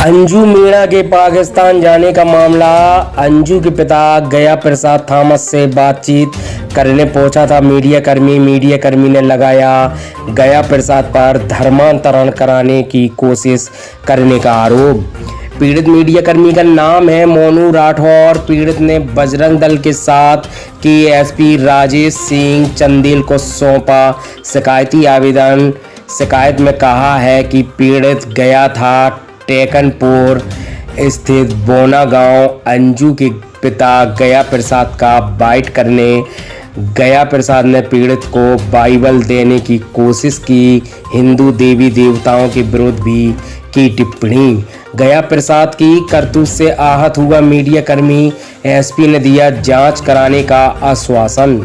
अंजू मीणा के पाकिस्तान जाने का मामला। अंजू के पिता गया प्रसाद थॉमस से बातचीत करने पहुंचा था मीडिया कर्मी ने लगाया गया प्रसाद पर धर्मांतरण कराने की कोशिश करने का आरोप। पीड़ित मीडिया कर्मी का नाम है मोनू राठौर। पीड़ित ने बजरंग दल के साथ की एसपी राजेश सिंह चंदेल को सौंपा शिकायती आवेदन। शिकायत में कहा है कि पीड़ित गया था टेकनपुर स्थित बोना गांव। अंजू के पिता गया प्रसाद का बाइट करने गया प्रसाद ने पीड़ित को बाइबल देने की कोशिश की। हिंदू देवी देवताओं के विरुद्ध भी की टिप्पणी। गया प्रसाद की करतूत से आहत हुआ मीडिया कर्मी। एसपी ने दिया जांच कराने का आश्वासन।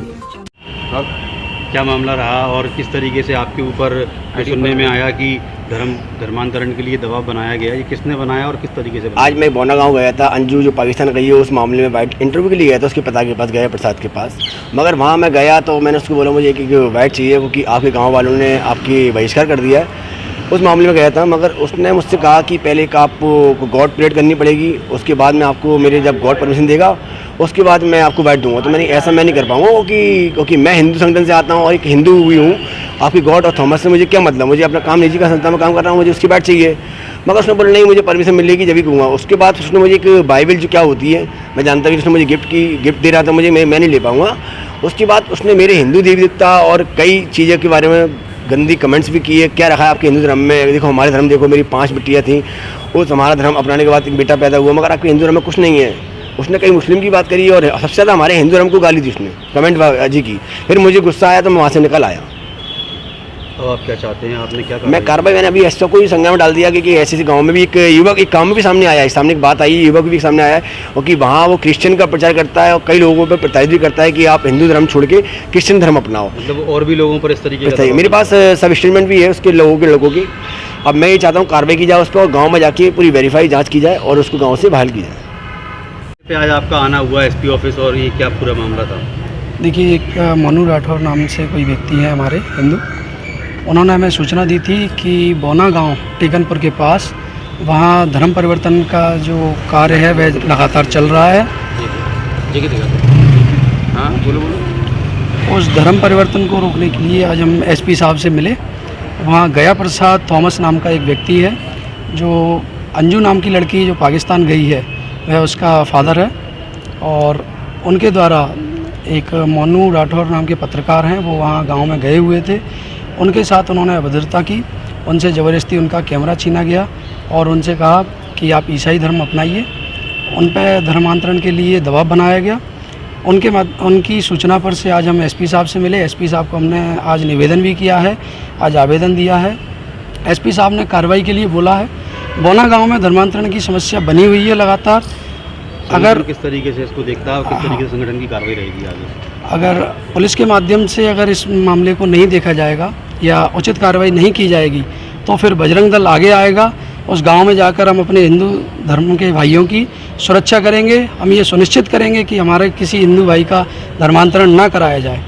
क्या मामला रहा और किस तरीके से आपके ऊपर सुनने में आया कि धर्मांतरण के लिए दबाव बनाया गया? ये किसने बनाया और किस तरीके से बनाया? आज मैं बोना गांव गया था। अंजू जो पाकिस्तान गई है उस मामले में वाइट इंटरव्यू के लिए गया था उसके पिता के पास, गया प्रसाद के पास। मगर वहाँ मैं गया तो मैंने उसको बोला मुझे कि वाइट चाहिए, क्योंकि आपके गाँव वालों ने आपकी बहिष्कार कर दिया है। उस मामले में गया था, मगर उसने मुझसे कहा कि पहले एक आपको गॉड प्रेड करनी पड़ेगी, उसके बाद में आपको मेरे जब गॉड परमिशन देगा उसके बाद मैं आपको वाइट दूंगा। तो मैंने ऐसा मैं नहीं कर पाऊँगा क्योंकि मैं हिंदू संगठन से आता हूँ और एक हिंदू भी हूँ। आपकी गॉड और थॉमस से मुझे क्या मतलब, मुझे अपना काम निजी का संस्था में काम कर रहा हूँ, मुझे उसकी बात चाहिए। मगर उसने बोला नहीं, मुझे परमिशन मिलेगी जब भी कहूँगा। उसके बाद उसने मुझे एक बाइबल जो क्या होती है मैं जानता हूँ, उसने मुझे गिफ्ट दे रहा था, मुझे मैं नहीं ले पाऊँगा। उसके बाद उसने मेरे हिंदू देवी देवता और कई चीज़ों के बारे में गंदी कमेंट्स भी किए। क्या रखा है आपके हिंदू धर्म में? देखो हमारे धर्म, देखो मेरी 5 बेटियाँ थी, उस हमारा धर्म अपनाने के बाद एक बेटा पैदा हुआ, मगर आपके हिंदू धर्म में कुछ नहीं है। उसने कई मुस्लिम की बात करी और सबसे ज़्यादा हमारे हिंदू धर्म को गाली दी उसने, कमेंट जी की। फिर मुझे गुस्सा आया तो मैं वहाँ से निकल आया। तो आप क्या चाहते हैं? आपने क्या मैं कार्रवाई मैंने अभी एसओ को ही संज्ञान में डाल दिया कि ऐसे गांव में भी एक युवक एक काम में भी सामने आया है, सामने एक बात आई, युवक भी सामने आया है और कि वहाँ वो क्रिश्चियन का प्रचार करता है और कई लोगों पर प्रताड़ित भी करता है कि आप हिंदू धर्म छोड़ के क्रिश्चियन धर्म अपनाओ। मतलब और भी लोगों पर इस तरीके का मेरे पास सब स्टेटमेंट भी है उसके लोगों की। अब मैं ये चाहता हूँ कार्रवाई की जाए उस पर और गाँव में जाके पूरी वेरीफाई जाँच की जाए और उसको गाँव से बहाल की जाए। आज आपका आना हुआ एसपी ऑफिस और ये क्या पूरा मामला था? देखिए, एक मोनू राठौर नाम से कोई व्यक्ति है हमारे हिंदू, उन्होंने हमें सूचना दी थी कि बोना गांव टेकनपुर के पास वहाँ धर्म परिवर्तन का जो कार्य है वह लगातार चल रहा है। हाँ बोलो। उस धर्म परिवर्तन को रोकने के लिए आज हम एसपी साहब से मिले। वहाँ गया प्रसाद थॉमस नाम का एक व्यक्ति है, जो अंजू नाम की लड़की जो पाकिस्तान गई है वह उसका फादर है, और उनके द्वारा एक मोनू राठौर नाम के पत्रकार हैं, वो वहाँ गांव में गए हुए थे। उनके साथ उन्होंने अभद्रता की, उनसे ज़बरदस्ती उनका कैमरा छीना गया और उनसे कहा कि आप ईसाई धर्म अपनाइए। उन पर धर्मांतरण के लिए दबाव बनाया गया। उनकी सूचना पर से आज हम एसपी साहब से मिले। एसपी साहब को हमने आज निवेदन भी किया है, आज आवेदन दिया है। एसपी साहब ने कार्रवाई के लिए बोला है। बोना गांव में धर्मांतरण की समस्या बनी हुई है लगातार। अगर किस तरीके से इसको देखता है और किस तरीके से संगठन की कार्रवाई रहेगी आगे? अगर पुलिस के माध्यम से अगर इस मामले को नहीं देखा जाएगा या उचित कार्रवाई नहीं की जाएगी तो फिर बजरंग दल आगे आएगा। उस गांव में जाकर हम अपने हिंदू धर्म के भाइयों की सुरक्षा करेंगे। हम ये सुनिश्चित करेंगे कि हमारे किसी हिंदू भाई का धर्मांतरण ना कराया जाए।